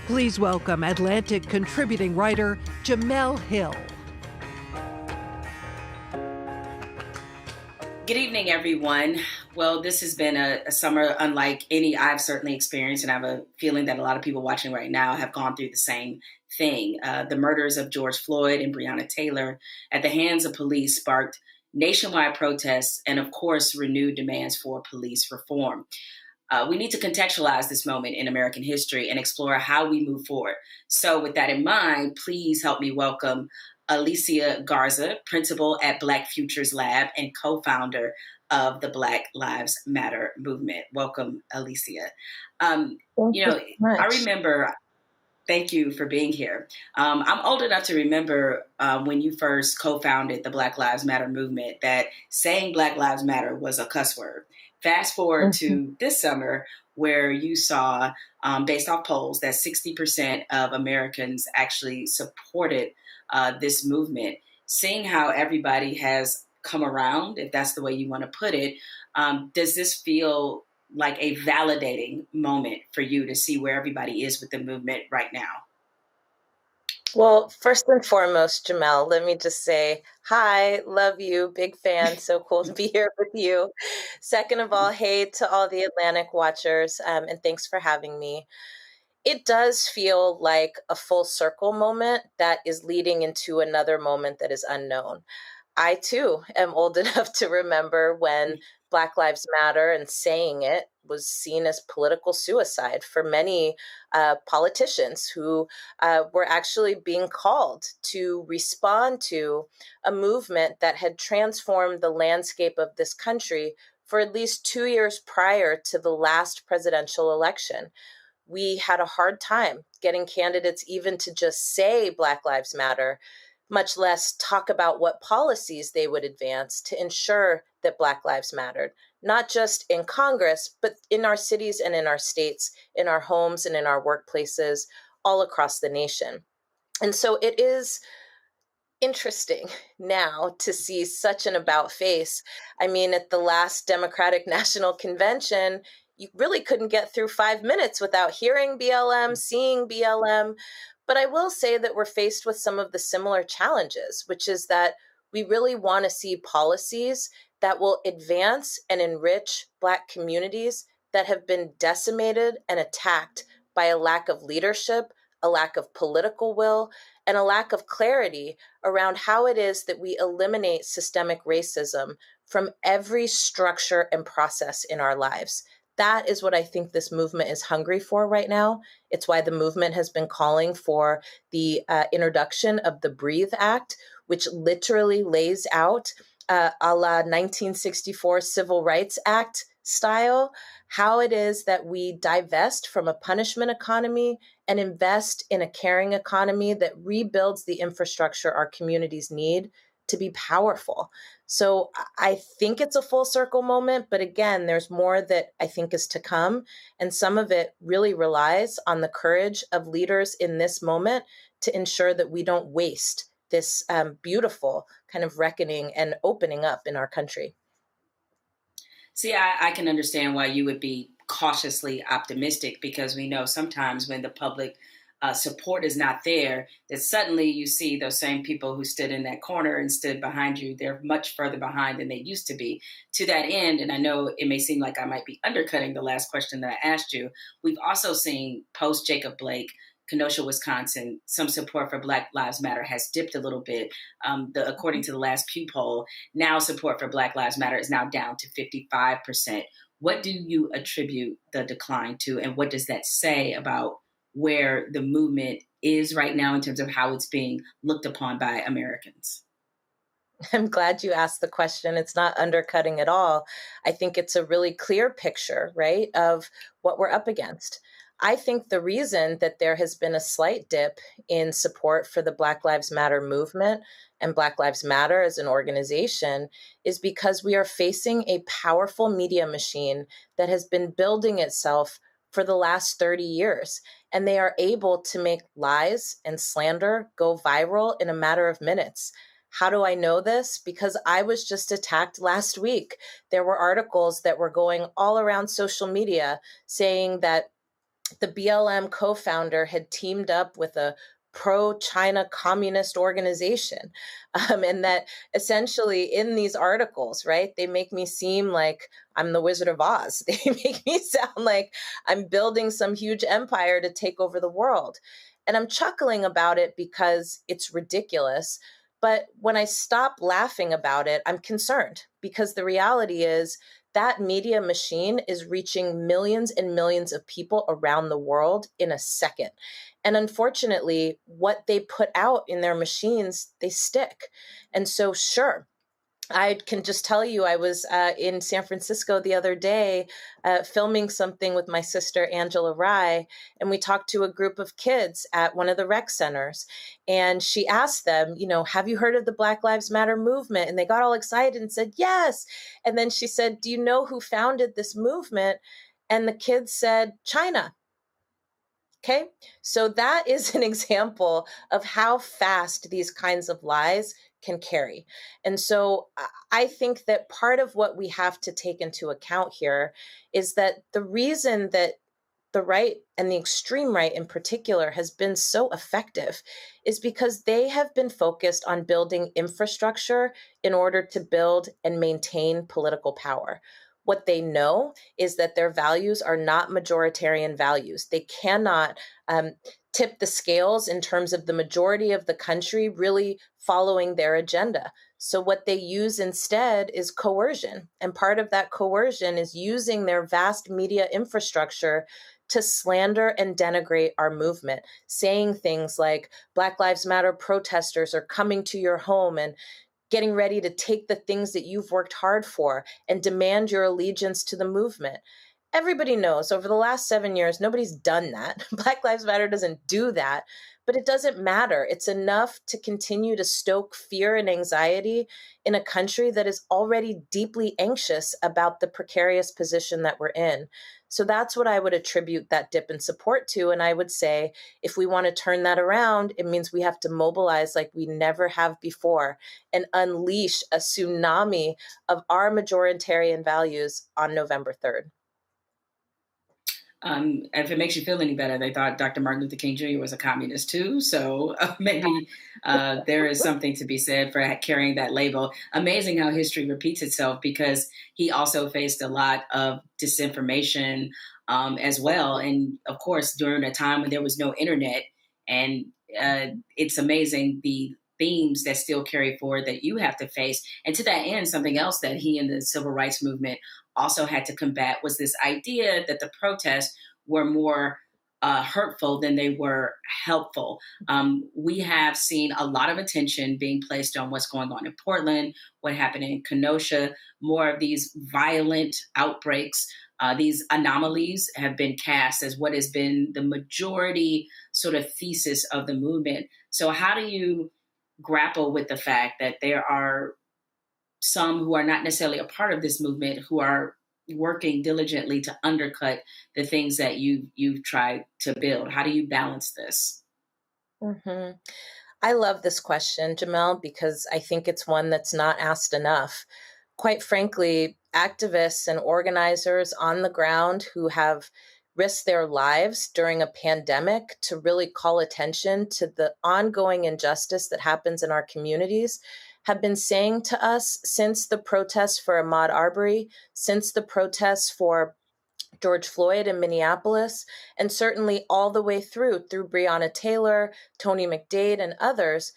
Please welcome Atlantic contributing writer Jamel Hill. Good evening, everyone. Well, this has been a summer unlike any I've certainly experienced, and I have a feeling that a lot of people watching right now have gone through the same thing. The murders of George Floyd and Breonna Taylor at the hands of police sparked nationwide protests and, of course, renewed demands for police reform. We need to contextualize this moment in American history and explore how we move forward. So with that in mind, please help me welcome Alicia Garza, principal at Black Futures Lab and co-founder of the Black Lives Matter movement. Welcome, Alicia. Thank you so much. I remember, thank you for being here. I'm old enough to remember when you first co-founded the Black Lives Matter movement that saying Black Lives Matter was a cuss word. Fast forward to this summer, where you saw, based off polls, that 60% of Americans actually supported this movement. Seeing how everybody has come around, if that's the way you want to put it, does this feel like a validating moment for you to see where everybody is with the movement right now? Well, first and foremost, Jamel, let me just say, hi, love you, big fan, so cool to be here with you. Second of all, hey to all the Atlantic watchers, and thanks for having me. It does feel like a full circle moment that is leading into another moment that is unknown. I too am old enough to remember when Black Lives Matter and saying it was seen as political suicide for many politicians who were actually being called to respond to a movement that had transformed the landscape of this country for at least 2 years prior to the last presidential election. We had a hard time getting candidates even to just say Black Lives Matter, much less talk about what policies they would advance to ensure that Black lives mattered, not just in Congress, but in our cities and in our states, in our homes and in our workplaces, all across the nation. And so it is interesting now to see such an about face. I mean, at the last Democratic National Convention, you really couldn't get through 5 minutes without hearing BLM, seeing BLM. But I will say that we're faced with some of the similar challenges, which is that we really want to see policies that will advance and enrich Black communities that have been decimated and attacked by a lack of leadership, a lack of political will, and a lack of clarity around how it is that we eliminate systemic racism from every structure and process in our lives. That is what I think this movement is hungry for right now. It's why the movement has been calling for the introduction of the Breathe Act, which literally lays out a la 1964 Civil Rights Act style, how it is that we divest from a punishment economy and invest in a caring economy that rebuilds the infrastructure our communities need to be powerful. So I think it's a full circle moment, but again, there's more that I think is to come. And some of it really relies on the courage of leaders in this moment to ensure that we don't waste this beautiful kind of reckoning and opening up in our country. See, I can understand why you would be cautiously optimistic, because we know sometimes when the public support is not there, that suddenly you see those same people who stood in that corner and stood behind you, they're much further behind than they used to be. To that end, and I know it may seem like I might be undercutting the last question that I asked you, we've also seen post Jacob Blake, Kenosha, Wisconsin, some support for Black Lives Matter has dipped a little bit. According to the last Pew poll, now support for Black Lives Matter is now down to 55%. What do you attribute the decline to, and what does that say about where the movement is right now in terms of how it's being looked upon by Americans? I'm glad you asked the question. It's not undercutting at all. I think it's a really clear picture, right, of what we're up against. I think the reason that there has been a slight dip in support for the Black Lives Matter movement and Black Lives Matter as an organization is because we are facing a powerful media machine that has been building itself for the last 30 years. And they are able to make lies and slander go viral in a matter of minutes. How do I know this? Because I was just attacked last week. There were articles that were going all around social media saying that the BLM co-founder had teamed up with a pro-China communist organization. And that essentially in these articles, right, they make me seem like I'm the Wizard of Oz. They make me sound like I'm building some huge empire to take over the world. And I'm chuckling about it because it's ridiculous. But when I stop laughing about it, I'm concerned because the reality is that media machine is reaching millions and millions of people around the world in a second. And unfortunately, what they put out in their machines, they stick. And so, sure, I can just tell you, I was in San Francisco the other day filming something with my sister, Angela Rye, and we talked to a group of kids at one of the rec centers. And she asked them, you know, have you heard of the Black Lives Matter movement? And they got all excited and said, yes. And then she said, do you know who founded this movement? And the kids said, China. Okay, so that is an example of how fast these kinds of lies can carry. And so I think that part of what we have to take into account here is that the reason that the right and the extreme right in particular has been so effective is because they have been focused on building infrastructure in order to build and maintain political power. What they know is that their values are not majoritarian values. They cannot tip the scales in terms of the majority of the country really following their agenda. So what they use instead is coercion. And part of that coercion is using their vast media infrastructure to slander and denigrate our movement, saying things like Black Lives Matter protesters are coming to your home and getting ready to take the things that you've worked hard for and demand your allegiance to the movement. Everybody knows over the last 7 years, nobody's done that. Black Lives Matter doesn't do that, but it doesn't matter. It's enough to continue to stoke fear and anxiety in a country that is already deeply anxious about the precarious position that we're in. So that's what I would attribute that dip in support to. And I would say, if we want to turn that around, it means we have to mobilize like we never have before and unleash a tsunami of our majoritarian values on November 3rd. If it makes you feel any better, they thought Dr. Martin Luther King Jr. was a communist too. So maybe there is something to be said for carrying that label. Amazing how history repeats itself, because he also faced a lot of disinformation as well. And of course, during a time when there was no internet, and it's amazing the themes that still carry forward that you have to face. And to that end, something else that he and the civil rights movement also had to combat was this idea that the protests were more hurtful than they were helpful. We have seen a lot of attention being placed on what's going on in Portland, what happened in Kenosha, more of these violent outbreaks. These anomalies have been cast as what has been the majority sort of thesis of the movement. So how do you grapple with the fact that there are some who are not necessarily a part of this movement who are working diligently to undercut the things that you've tried to build? How do you balance this? Mm-hmm. I love this question, Jamel, because I think it's one that's not asked enough. Quite frankly, activists and organizers on the ground who have risked their lives during a pandemic to really call attention to the ongoing injustice that happens in our communities have been saying to us since the protests for Ahmaud Arbery, since the protests for George Floyd in Minneapolis, and certainly all the way through Breonna Taylor, Tony McDade, and others,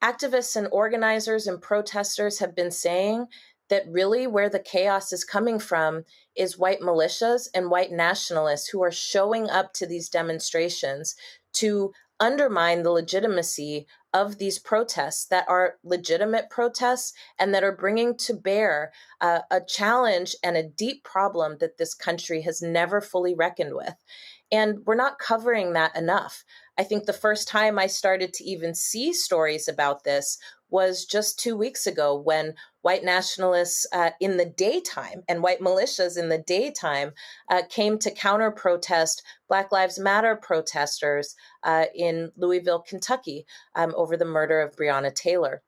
activists and organizers and protesters have been saying that really where the chaos is coming from is white militias and white nationalists who are showing up to these demonstrations to undermine the legitimacy of these protests that are legitimate protests and that are bringing to bear a challenge and a deep problem that this country has never fully reckoned with. And we're not covering that enough. I think the first time I started to even see stories about this was just 2 weeks ago when white nationalists in the daytime and white militias in the daytime came to counter protest Black Lives Matter protesters in Louisville, Kentucky, over the murder of Breonna Taylor.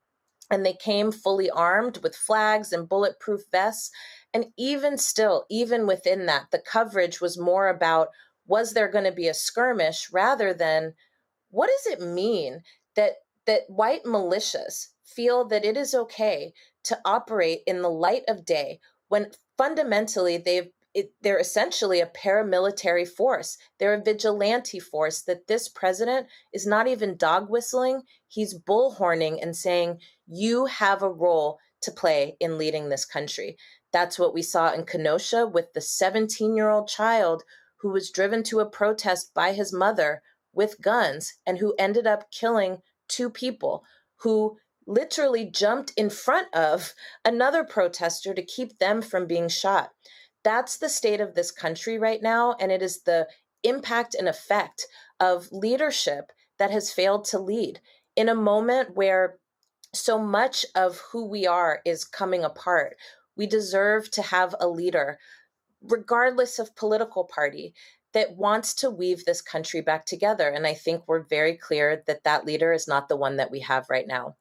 And they came fully armed with flags and bulletproof vests. And even still, even within that, the coverage was more about was there going to be a skirmish, rather than what does it mean that white militias feel that it is okay to operate in the light of day when fundamentally they're essentially a paramilitary force. They're a vigilante force that this president is not even dog whistling. He's bullhorning and saying, you have a role to play in leading this country. That's what we saw in Kenosha with the 17-year-old child who was driven to a protest by his mother with guns and who ended up killing 2 people, who literally jumped in front of another protester to keep them from being shot. That's the state of this country right now, and it is the impact and effect of leadership that has failed to lead in a moment where so much of who we are is coming apart. We deserve to have a leader, regardless of political party, that wants to weave this country back together. And I think we're very clear that that leader is not the one that we have right now.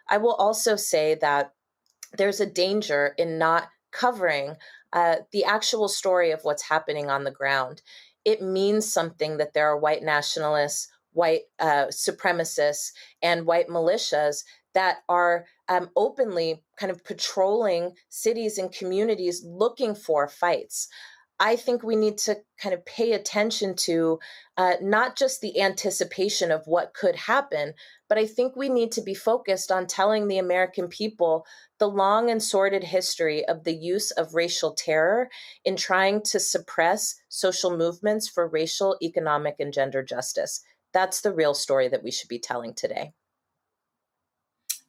I will also say that there's a danger in not covering the actual story of what's happening on the ground. It means something that there are white nationalists, white supremacists, and white militias that are openly kind of patrolling cities and communities looking for fights. I think we need to kind of pay attention to not just the anticipation of what could happen, but I think we need to be focused on telling the American people the long and sordid history of the use of racial terror in trying to suppress social movements for racial, economic, and gender justice. That's the real story that we should be telling today.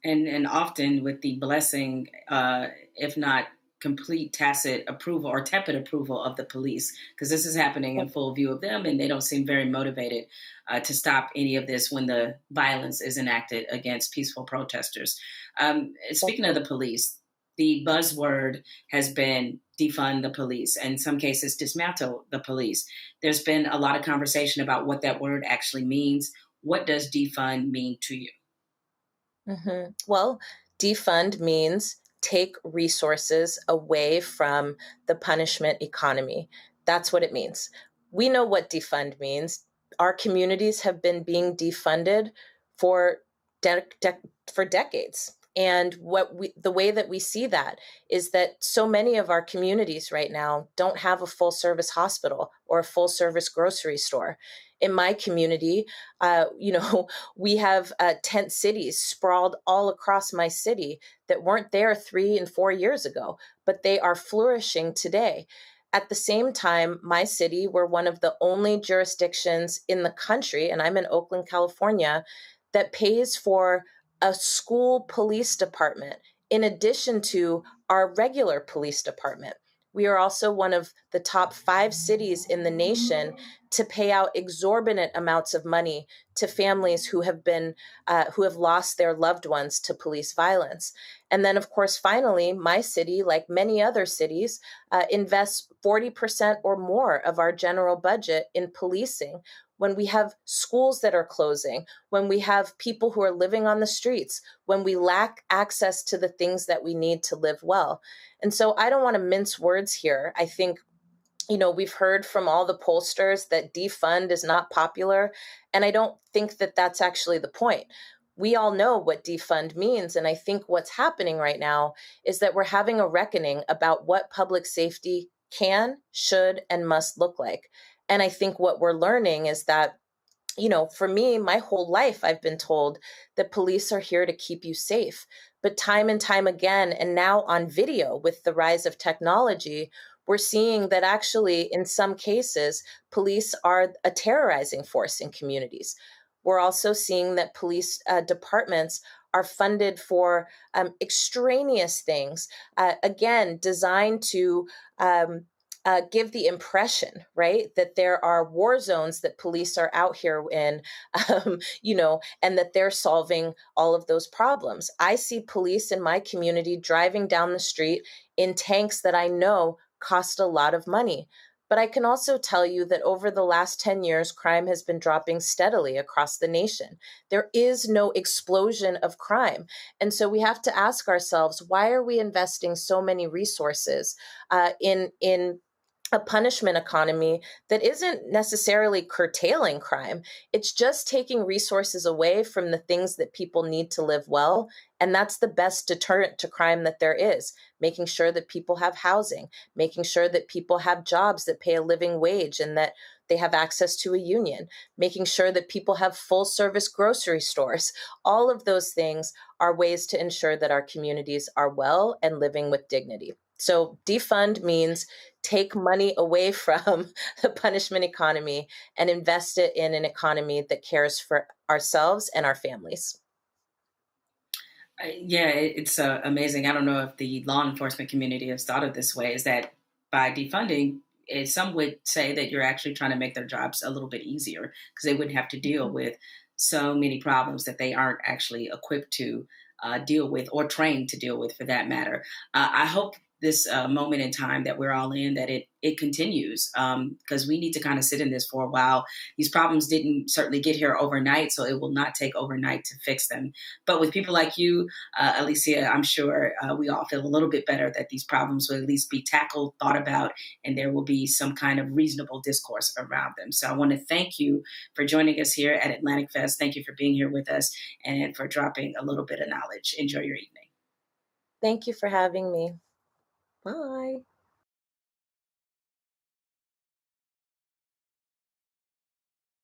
And often with the blessing, if not complete tacit approval or tepid approval of the police, because this is happening in full view of them, and they don't seem very motivated to stop any of this when the violence is enacted against peaceful protesters. Speaking of the police, the buzzword has been defund the police, and in some cases dismantle the police. There's been a lot of conversation about what that word actually means. What does defund mean to you? Mm-hmm. Well, defund means take resources away from the punishment economy. That's what it means. We know what defund means. Our communities have been being defunded for for decades. And the way that we see that is that so many of our communities right now don't have a full service hospital or a full service grocery store. In my community, we have tent cities sprawled all across my city that weren't there 3 and 4 years ago, but they are flourishing today. At the same time, my city, we're one of the only jurisdictions in the country, and I'm in Oakland, California, that pays for a school police department in addition to our regular police department. We are also one of the top 5 cities in the nation to pay out exorbitant amounts of money to families who have lost their loved ones to police violence. And then, of course, finally, my city, like many other cities, invests 40% or more of our general budget in policing. When we have schools that are closing, when we have people who are living on the streets, when we lack access to the things that we need to live well. And so I don't want to mince words here. I think, we've heard from all the pollsters that defund is not popular, and I don't think that that's actually the point. We all know what defund means, and I think what's happening right now is that we're having a reckoning about what public safety can, should, and must look like. And I think what we're learning is that, for me, my whole life, I've been told that police are here to keep you safe. But time and time again, and now on video with the rise of technology, we're seeing that actually, in some cases, police are a terrorizing force in communities. We're also seeing that police departments are funded for extraneous things, again, designed to give the impression, right, that there are war zones that police are out here in, and that they're solving all of those problems. I see police in my community driving down the street in tanks that I know cost a lot of money. But I can also tell you that over the last 10 years, crime has been dropping steadily across the nation. There is no explosion of crime. And so we have to ask ourselves, why are we investing so many resources in a punishment economy that isn't necessarily curtailing crime. It's just taking resources away from the things that people need to live well. And that's the best deterrent to crime that there is, making sure that people have housing, making sure that people have jobs that pay a living wage and that they have access to a union, making sure that people have full service grocery stores. All of those things are ways to ensure that our communities are well and living with dignity. So defund means take money away from the punishment economy and invest it in an economy that cares for ourselves and our families. Yeah, it's amazing. I don't know if the law enforcement community has thought of this way, is that by defunding, some would say that you're actually trying to make their jobs a little bit easier because they wouldn't have to deal with so many problems that they aren't actually equipped to deal with or trained to deal with, for that matter. I hope this moment in time that we're all in, that it continues, because we need to kind of sit in this for a while. These problems didn't certainly get here overnight, so it will not take overnight to fix them. But with people like you, Alicia, I'm sure we all feel a little bit better that these problems will at least be tackled, thought about, and there will be some kind of reasonable discourse around them. So I want to thank you for joining us here at Atlantic Fest. Thank you for being here with us and for dropping a little bit of knowledge. Enjoy your evening. Thank you for having me. Bye.